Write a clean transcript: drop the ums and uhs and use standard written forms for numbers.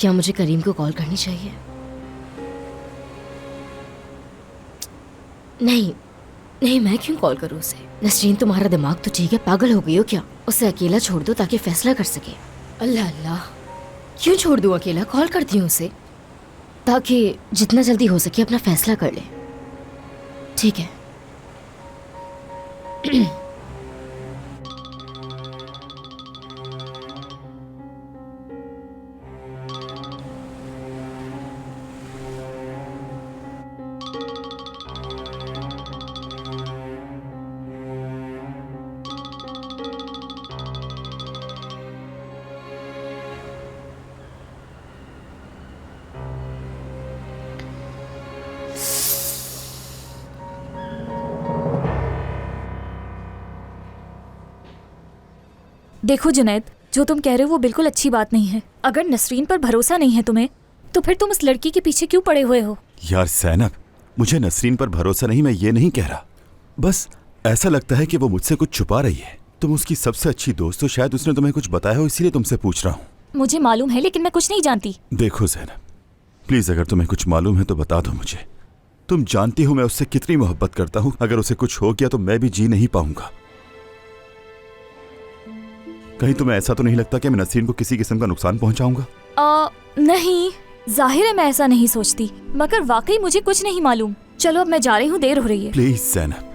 क्या मुझे करीम को कॉल करनी चाहिए? नहीं नहीं, मैं क्यों कॉल करूं उसे? नसरीन, तुम्हारा दिमाग तो ठीक है, पागल हो गई हो क्या? उसे अकेला छोड़ दो ताकि फैसला कर सके। अल्लाह अल्लाह, क्यों छोड़ दूं अकेला? कॉल करती हूँ उसे ताकि जितना जल्दी हो सके अपना फैसला कर ले। ठीक है। देखो जुनैद, जो तुम कह रहे हो वो बिल्कुल अच्छी बात नहीं है। अगर नसरीन पर भरोसा नहीं है तुम्हें, तो फिर तुम उस लड़की के पीछे क्यों पड़े हुए हो? यार ज़ैनब, मुझे नसरीन पर भरोसा नहीं, मैं ये नहीं कह रहा। बस ऐसा लगता है कि वो मुझसे कुछ छुपा रही है। तुम उसकी सबसे अच्छी दोस्त हो, शायद उसने तुम्हें कुछ बताया हो, इसीलिए तुमसे पूछ रहा हूँ। मुझे मालूम है, लेकिन मैं कुछ नहीं जानती। देखो ज़ैनब, प्लीज अगर तुम्हें कुछ मालूम है तो बता दो मुझे। तुम जानती हो मैं उससे कितनी मोहब्बत करता हूँ। अगर उसे कुछ हो गया तो मैं भी जी नहीं पाऊंगा। कहीं तुम्हें ऐसा तो नहीं लगता कि मैं नसरीन को किसी किस्म का नुकसान पहुंचाऊंगा? नहीं, जाहिर है मैं ऐसा नहीं सोचती, मगर वाकई मुझे कुछ नहीं मालूम। चलो अब मैं जा रही हूँ, देर हो रही है। प्लीज ज़ैनब,